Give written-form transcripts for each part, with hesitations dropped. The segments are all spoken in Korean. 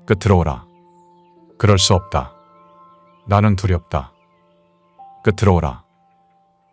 끝으로 오라. 그럴 수 없다. 나는 두렵다. 끝으로 오라.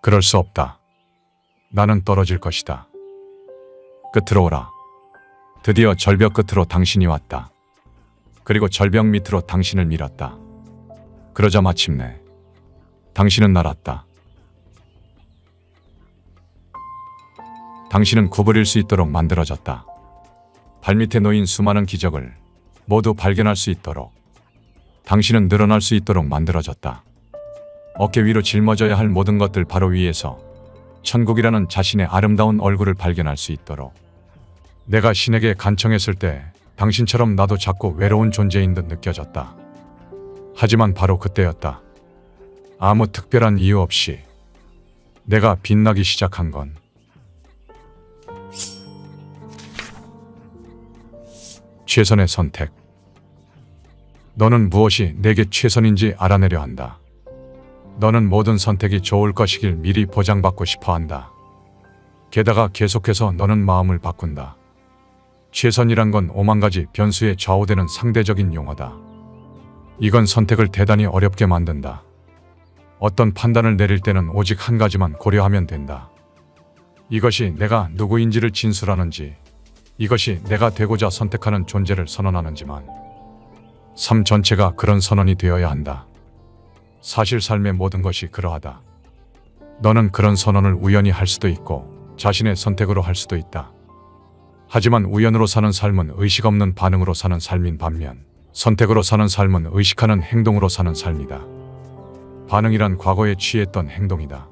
그럴 수 없다. 나는 떨어질 것이다. 끝으로 오라. 드디어 절벽 끝으로 당신이 왔다. 그리고 절벽 밑으로 당신을 밀었다. 그러자 마침내 당신은 날았다. 당신은 구부릴 수 있도록 만들어졌다. 발밑에 놓인 수많은 기적을 모두 발견할 수 있도록 당신은 늘어날 수 있도록 만들어졌다. 어깨 위로 짊어져야 할 모든 것들 바로 위에서 천국이라는 자신의 아름다운 얼굴을 발견할 수 있도록. 내가 신에게 간청했을 때 당신처럼 나도 작고 외로운 존재인 듯 느껴졌다. 하지만 바로 그때였다. 아무 특별한 이유 없이 내가 빛나기 시작한 건 최선의 선택. 너는 무엇이 내게 최선인지 알아내려 한다. 너는 모든 선택이 좋을 것이길 미리 보장받고 싶어 한다. 게다가 계속해서 너는 마음을 바꾼다. 최선이란 건 오만 가지 변수에 좌우되는 상대적인 용어다. 이건 선택을 대단히 어렵게 만든다. 어떤 판단을 내릴 때는 오직 한 가지만 고려하면 된다. 이것이 내가 누구인지를 진술하는지, 이것이 내가 되고자 선택하는 존재를 선언하는지만, 삶 전체가 그런 선언이 되어야 한다. 사실 삶의 모든 것이 그러하다. 너는 그런 선언을 우연히 할 수도 있고 자신의 선택으로 할 수도 있다. 하지만 우연으로 사는 삶은 의식 없는 반응으로 사는 삶인 반면 선택으로 사는 삶은 의식하는 행동으로 사는 삶이다. 반응이란 과거에 취했던 행동이다.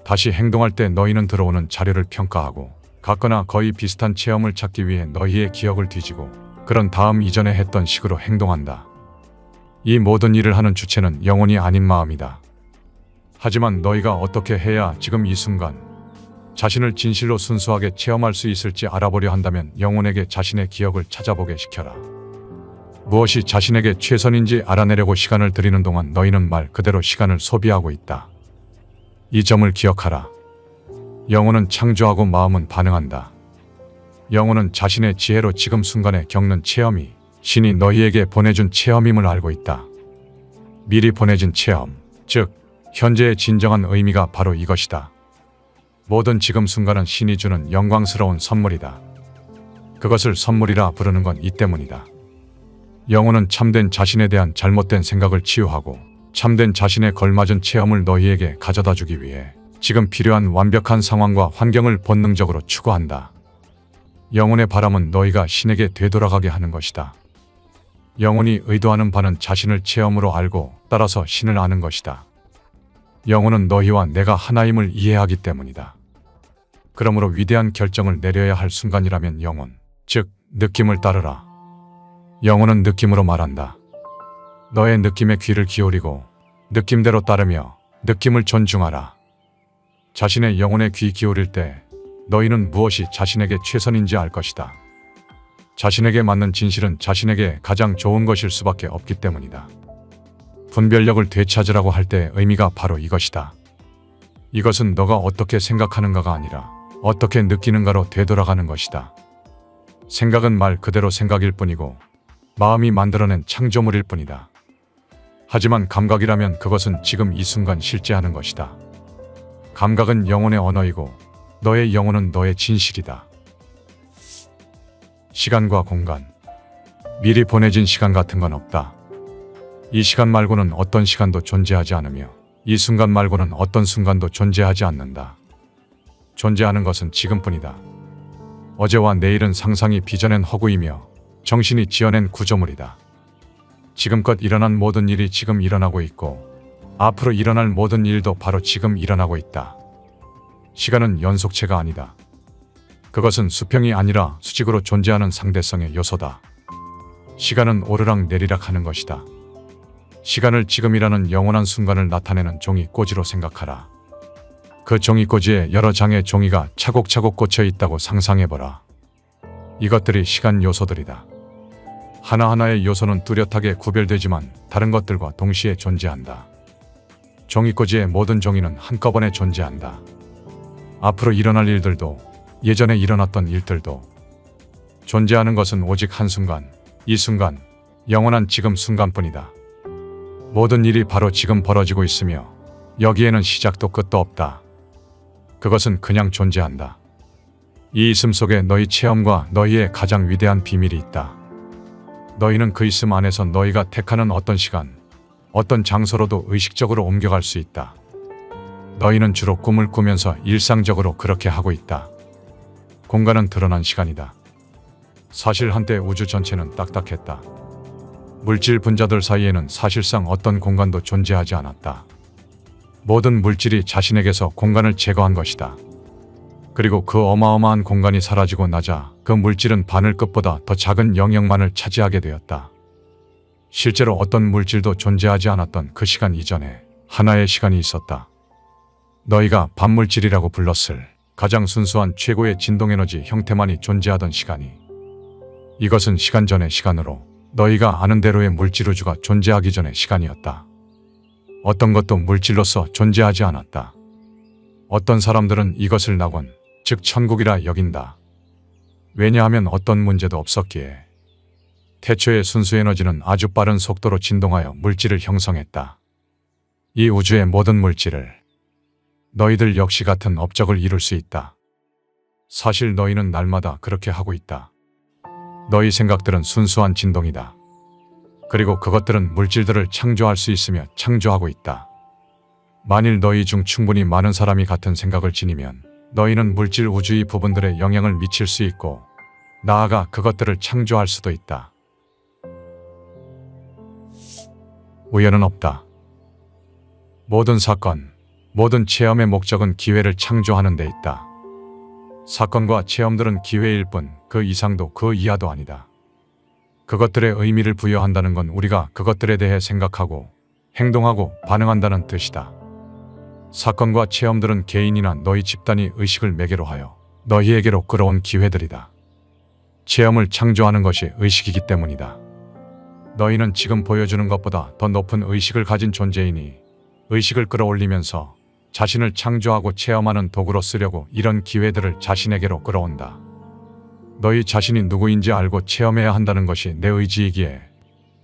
다시 행동할 때 너희는 들어오는 자료를 평가하고 같거나 거의 비슷한 체험을 찾기 위해 너희의 기억을 뒤지고 그런 다음 이전에 했던 식으로 행동한다. 이 모든 일을 하는 주체는 영혼이 아닌 마음이다. 하지만 너희가 어떻게 해야 지금 이 순간 자신을 진실로 순수하게 체험할 수 있을지 알아보려 한다면 영혼에게 자신의 기억을 찾아보게 시켜라. 무엇이 자신에게 최선인지 알아내려고 시간을 들이는 동안 너희는 말 그대로 시간을 소비하고 있다. 이 점을 기억하라. 영혼은 창조하고 마음은 반응한다. 영혼은 자신의 지혜로 지금 순간에 겪는 체험이 신이 너희에게 보내준 체험임을 알고 있다. 미리 보내준 체험, 즉 현재의 진정한 의미가 바로 이것이다. 모든 지금 순간은 신이 주는 영광스러운 선물이다. 그것을 선물이라 부르는 건 이 때문이다. 영혼은 참된 자신에 대한 잘못된 생각을 치유하고 참된 자신에 걸맞은 체험을 너희에게 가져다 주기 위해 지금 필요한 완벽한 상황과 환경을 본능적으로 추구한다. 영혼의 바람은 너희가 신에게 되돌아가게 하는 것이다. 영혼이 의도하는 바는 자신을 체험으로 알고 따라서 신을 아는 것이다. 영혼은 너희와 내가 하나임을 이해하기 때문이다. 그러므로 위대한 결정을 내려야 할 순간이라면 영혼, 즉 느낌을 따르라. 영혼은 느낌으로 말한다. 너의 느낌에 귀를 기울이고 느낌대로 따르며 느낌을 존중하라. 자신의 영혼에 귀 기울일 때 너희는 무엇이 자신에게 최선인지 알 것이다. 자신에게 맞는 진실은 자신에게 가장 좋은 것일 수밖에 없기 때문이다. 분별력을 되찾으라고 할 때의 의미가 바로 이것이다. 이것은 너가 어떻게 생각하는가가 아니라 어떻게 느끼는가로 되돌아가는 것이다. 생각은 말 그대로 생각일 뿐이고 마음이 만들어낸 창조물일 뿐이다. 하지만 감각이라면 그것은 지금 이 순간 실제하는 것이다. 감각은 영혼의 언어이고 너의 영혼은 너의 진실이다. 시간과 공간, 미리 보내진 시간 같은 건 없다. 이 시간 말고는 어떤 시간도 존재하지 않으며 이 순간 말고는 어떤 순간도 존재하지 않는다. 존재하는 것은 지금뿐이다. 어제와 내일은 상상이 빚어낸 허구이며 정신이 지어낸 구조물이다. 지금껏 일어난 모든 일이 지금 일어나고 있고 앞으로 일어날 모든 일도 바로 지금 일어나고 있다. 시간은 연속체가 아니다. 그것은 수평이 아니라 수직으로 존재하는 상대성의 요소다. 시간은 오르락 내리락 하는 것이다. 시간을 지금이라는 영원한 순간을 나타내는 종이꼬지로 생각하라. 그 종이꼬지에 여러 장의 종이가 차곡차곡 꽂혀 있다고 상상해보라. 이것들이 시간 요소들이다. 하나하나의 요소는 뚜렷하게 구별되지만 다른 것들과 동시에 존재한다. 종이꼬지의 모든 종이는 한꺼번에 존재한다. 앞으로 일어날 일들도 예전에 일어났던 일들도 존재하는 것은 오직 한순간, 이 순간, 영원한 지금 순간뿐이다. 모든 일이 바로 지금 벌어지고 있으며 여기에는 시작도 끝도 없다. 그것은 그냥 존재한다. 이 있음 속에 너희 체험과 너희의 가장 위대한 비밀이 있다. 너희는 그 있음 안에서 너희가 택하는 어떤 시간, 어떤 장소로도 의식적으로 옮겨갈 수 있다. 너희는 주로 꿈을 꾸면서 일상적으로 그렇게 하고 있다. 공간은 드러난 시간이다. 사실 한때 우주 전체는 딱딱했다. 물질 분자들 사이에는 사실상 어떤 공간도 존재하지 않았다. 모든 물질이 자신에게서 공간을 제거한 것이다. 그리고 그 어마어마한 공간이 사라지고 나자 그 물질은 바늘끝보다 더 작은 영역만을 차지하게 되었다. 실제로 어떤 물질도 존재하지 않았던 그 시간 이전에 하나의 시간이 있었다. 너희가 반물질이라고 불렀을 가장 순수한 최고의 진동에너지 형태만이 존재하던 시간이, 이것은 시간 전의 시간으로 너희가 아는 대로의 물질우주가 존재하기 전의 시간이었다. 어떤 것도 물질로서 존재하지 않았다. 어떤 사람들은 이것을 낙원, 즉 천국이라 여긴다. 왜냐하면 어떤 문제도 없었기에. 태초의 순수 에너지는 아주 빠른 속도로 진동하여 물질을 형성했다. 이 우주의 모든 물질을, 너희들 역시 같은 업적을 이룰 수 있다. 사실 너희는 날마다 그렇게 하고 있다. 너희 생각들은 순수한 진동이다. 그리고 그것들은 물질들을 창조할 수 있으며 창조하고 있다. 만일 너희 중 충분히 많은 사람이 같은 생각을 지니면 너희는 물질 우주의 부분들에 영향을 미칠 수 있고 나아가 그것들을 창조할 수도 있다. 우연은 없다. 모든 사건, 모든 체험의 목적은 기회를 창조하는 데 있다. 사건과 체험들은 기회일 뿐 그 이상도 그 이하도 아니다. 그것들의 의미를 부여한다는 건 우리가 그것들에 대해 생각하고 행동하고 반응한다는 뜻이다. 사건과 체험들은 개인이나 너희 집단이 의식을 매개로 하여 너희에게로 끌어온 기회들이다. 체험을 창조하는 것이 의식이기 때문이다. 너희는 지금 보여주는 것보다 더 높은 의식을 가진 존재이니 의식을 끌어올리면서 자신을 창조하고 체험하는 도구로 쓰려고 이런 기회들을 자신에게로 끌어온다. 너희 자신이 누구인지 알고 체험해야 한다는 것이 내 의지이기에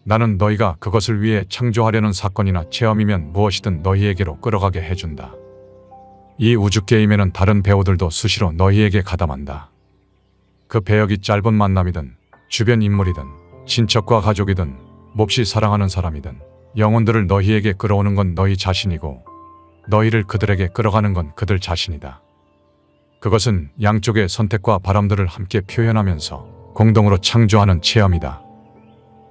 나는 너희가 그것을 위해 창조하려는 사건이나 체험이면 무엇이든 너희에게로 끌어가게 해준다. 이 우주 게임에는 다른 배우들도 수시로 너희에게 가담한다. 그 배역이 짧은 만남이든 주변 인물이든 친척과 가족이든 몹시 사랑하는 사람이든 영혼들을 너희에게 끌어오는 건 너희 자신이고 너희를 그들에게 끌어가는 건 그들 자신이다. 그것은 양쪽의 선택과 바람들을 함께 표현하면서 공동으로 창조하는 체험이다.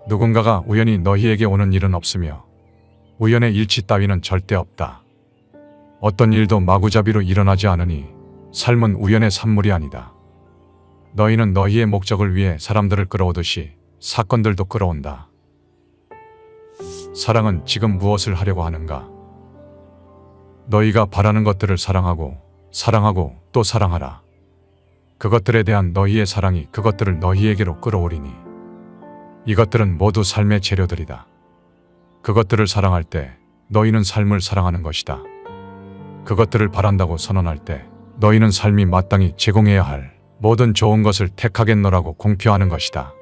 누군가가 우연히 너희에게 오는 일은 없으며 우연의 일치 따위는 절대 없다. 어떤 일도 마구잡이로 일어나지 않으니 삶은 우연의 산물이 아니다. 너희는 너희의 목적을 위해 사람들을 끌어오듯이 사건들도 끌어온다. 사랑은 지금 무엇을 하려고 하는가? 너희가 바라는 것들을 사랑하고 또 사랑하라. 그것들에 대한 너희의 사랑이 그것들을 너희에게로 끌어오리니 이것들은 모두 삶의 재료들이다. 그것들을 사랑할 때 너희는 삶을 사랑하는 것이다. 그것들을 바란다고 선언할 때 너희는 삶이 마땅히 제공해야 할 모든 좋은 것을 택하겠노라고 공표하는 것이다.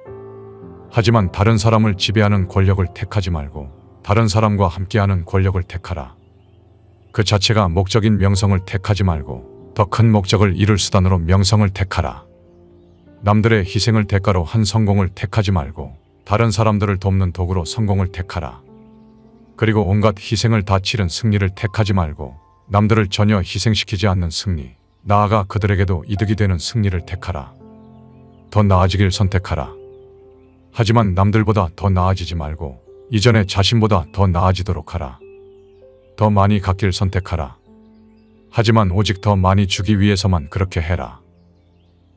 하지만 다른 사람을 지배하는 권력을 택하지 말고 다른 사람과 함께하는 권력을 택하라. 그 자체가 목적인 명성을 택하지 말고 더 큰 목적을 이룰 수단으로 명성을 택하라. 남들의 희생을 대가로 한 성공을 택하지 말고 다른 사람들을 돕는 도구로 성공을 택하라. 그리고 온갖 희생을 다 치른 승리를 택하지 말고 남들을 전혀 희생시키지 않는 승리, 나아가 그들에게도 이득이 되는 승리를 택하라. 더 나아지길 선택하라. 하지만 남들보다 더 나아지지 말고 이전의 자신보다 더 나아지도록 하라. 더 많이 갖길 선택하라. 하지만 오직 더 많이 주기 위해서만 그렇게 해라.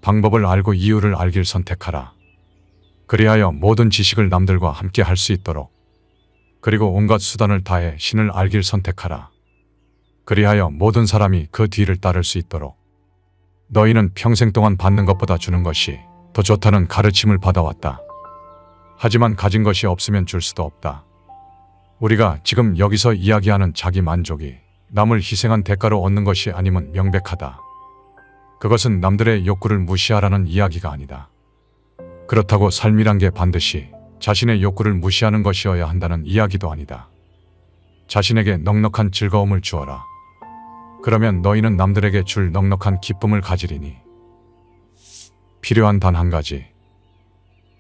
방법을 알고 이유를 알길 선택하라. 그리하여 모든 지식을 남들과 함께 할 수 있도록. 그리고 온갖 수단을 다해 신을 알길 선택하라. 그리하여 모든 사람이 그 뒤를 따를 수 있도록. 너희는 평생 동안 받는 것보다 주는 것이 더 좋다는 가르침을 받아왔다. 하지만 가진 것이 없으면 줄 수도 없다. 우리가 지금 여기서 이야기하는 자기 만족이 남을 희생한 대가로 얻는 것이 아님은 명백하다. 그것은 남들의 욕구를 무시하라는 이야기가 아니다. 그렇다고 삶이란 게 반드시 자신의 욕구를 무시하는 것이어야 한다는 이야기도 아니다. 자신에게 넉넉한 즐거움을 주어라. 그러면 너희는 남들에게 줄 넉넉한 기쁨을 가지리니. 필요한 단 한 가지.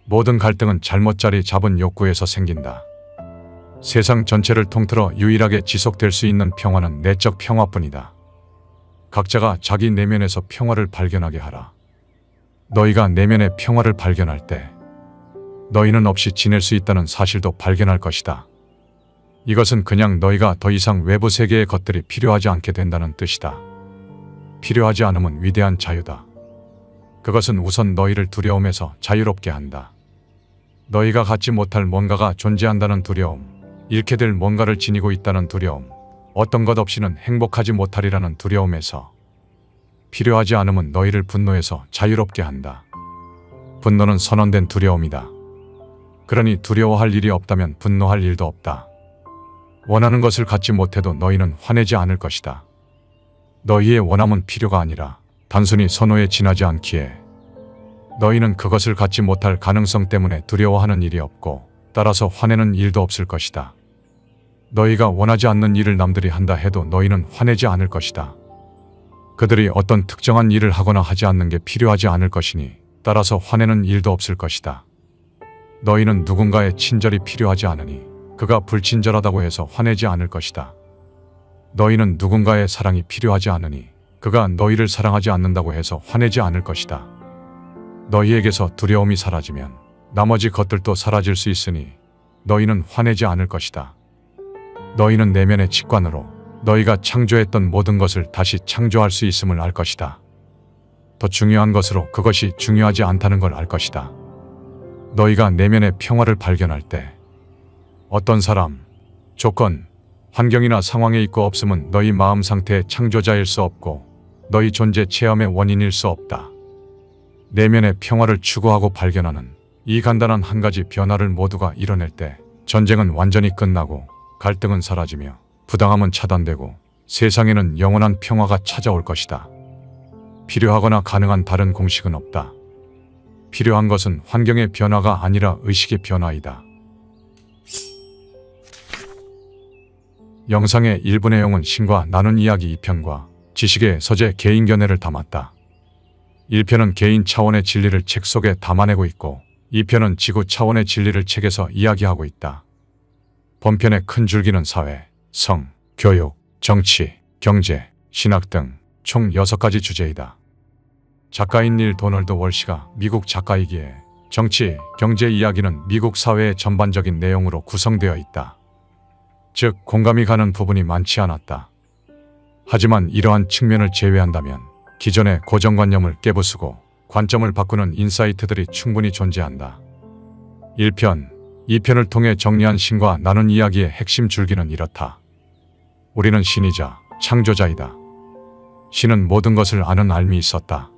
모든 갈등은 잘못 자리 잡은 욕구에서 생긴다. 세상 전체를 통틀어 유일하게 지속될 수 있는 평화는 내적 평화뿐이다. 각자가 자기 내면에서 평화를 발견하게 하라. 너희가 내면의 평화를 발견할 때 너희는 없이 지낼 수 있다는 사실도 발견할 것이다. 이것은 그냥 너희가 더 이상 외부 세계의 것들이 필요하지 않게 된다는 뜻이다. 필요하지 않음은 위대한 자유다. 그것은 우선 너희를 두려움에서 자유롭게 한다. 너희가 갖지 못할 뭔가가 존재한다는 두려움, 잃게 될 뭔가를 지니고 있다는 두려움, 어떤 것 없이는 행복하지 못하리라는 두려움에서 필요하지 않음은 너희를 분노에서 자유롭게 한다. 분노는 선언된 두려움이다. 그러니 두려워할 일이 없다면 분노할 일도 없다. 원하는 것을 갖지 못해도 너희는 화내지 않을 것이다. 너희의 원함은 필요가 아니라 단순히 선호에 지나지 않기에 너희는 그것을 갖지 못할 가능성 때문에 두려워하는 일이 없고 따라서 화내는 일도 없을 것이다. 너희가 원하지 않는 일을 남들이 한다 해도 너희는 화내지 않을 것이다. 그들이 어떤 특정한 일을 하거나 하지 않는 게 필요하지 않을 것이니 따라서 화내는 일도 없을 것이다. 너희는 누군가의 친절이 필요하지 않으니 그가 불친절하다고 해서 화내지 않을 것이다. 너희는 누군가의 사랑이 필요하지 않으니 그가 너희를 사랑하지 않는다고 해서 화내지 않을 것이다. 너희에게서 두려움이 사라지면 나머지 것들도 사라질 수 있으니 너희는 화내지 않을 것이다. 너희는 내면의 직관으로 너희가 창조했던 모든 것을 다시 창조할 수 있음을 알 것이다. 더 중요한 것으로 그것이 중요하지 않다는 걸 알 것이다. 너희가 내면의 평화를 발견할 때 어떤 사람, 조건, 환경이나 상황에 있고 없음은 너희 마음 상태의 창조자일 수 없고 너희 존재 체험의 원인일 수 없다. 내면의 평화를 추구하고 발견하는 이 간단한 한 가지 변화를 모두가 이뤄낼 때 전쟁은 완전히 끝나고 갈등은 사라지며 부당함은 차단되고 세상에는 영원한 평화가 찾아올 것이다. 필요하거나 가능한 다른 공식은 없다. 필요한 것은 환경의 변화가 아니라 의식의 변화이다. 영상의 일부 내용은 신과 나눈 이야기 2편과 지식의 서재 개인 견해를 담았다. 1편은 개인 차원의 진리를 책 속에 담아내고 있고 2편은 지구 차원의 진리를 책에서 이야기하고 있다. 본편의 큰 줄기는 사회, 성, 교육, 정치, 경제, 신학 등 총 6가지 주제이다. 작가인 닐 도널드 월시가 미국 작가이기에 정치, 경제 이야기는 미국 사회의 전반적인 내용으로 구성되어 있다. 즉, 공감이 가는 부분이 많지 않았다. 하지만 이러한 측면을 제외한다면 기존의 고정관념을 깨부수고 관점을 바꾸는 인사이트들이 충분히 존재한다. 1편, 2편을 통해 정리한 신과 나눈 이야기의 핵심 줄기는 이렇다. 우리는 신이자 창조자이다. 신은 모든 것을 아는 알미 있었다.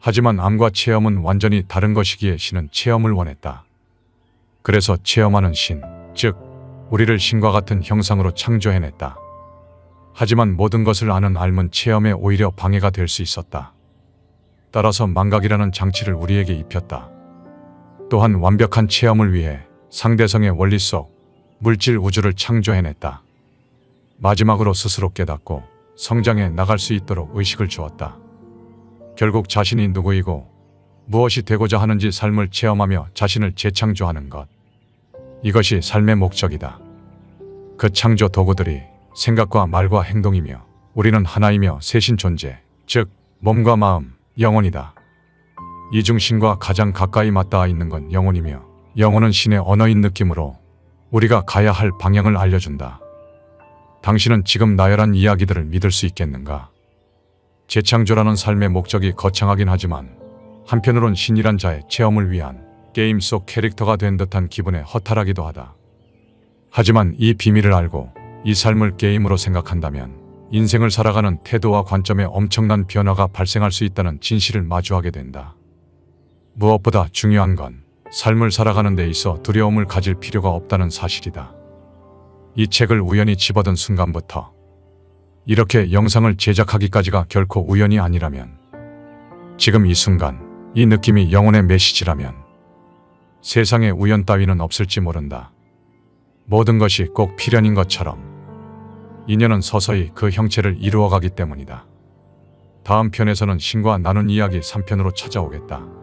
하지만 암과 체험은 완전히 다른 것이기에 신은 체험을 원했다. 그래서 체험하는 신, 즉 우리를 신과 같은 형상으로 창조해냈다. 하지만 모든 것을 아는 알은 체험에 오히려 방해가 될 수 있었다. 따라서 망각이라는 장치를 우리에게 입혔다. 또한 완벽한 체험을 위해 상대성의 원리 속 물질 우주를 창조해냈다. 마지막으로 스스로 깨닫고 성장해 나갈 수 있도록 의식을 주었다. 결국 자신이 누구이고 무엇이 되고자 하는지 삶을 체험하며 자신을 재창조하는 것. 이것이 삶의 목적이다. 그 창조 도구들이 생각과 말과 행동이며 우리는 하나이며 셋인 존재, 즉 몸과 마음, 영혼이다. 이 중 신과 가장 가까이 맞닿아 있는 건 영혼이며 영혼은 신의 언어인 느낌으로 우리가 가야 할 방향을 알려준다. 당신은 지금 나열한 이야기들을 믿을 수 있겠는가? 재창조라는 삶의 목적이 거창하긴 하지만 한편으론 신이란 자의 체험을 위한 게임 속 캐릭터가 된 듯한 기분에 허탈하기도 하다. 하지만 이 비밀을 알고 이 삶을 게임으로 생각한다면 인생을 살아가는 태도와 관점에 엄청난 변화가 발생할 수 있다는 진실을 마주하게 된다. 무엇보다 중요한 건 삶을 살아가는 데 있어 두려움을 가질 필요가 없다는 사실이다. 이 책을 우연히 집어든 순간부터 이렇게 영상을 제작하기까지가 결코 우연이 아니라면, 지금 이 순간 이 느낌이 영혼의 메시지라면 세상에 우연 따위는 없을지 모른다. 모든 것이 꼭 필연인 것처럼 인연은 서서히 그 형체를 이루어가기 때문이다. 다음 편에서는 신과 나눈 이야기 3편으로 찾아오겠다.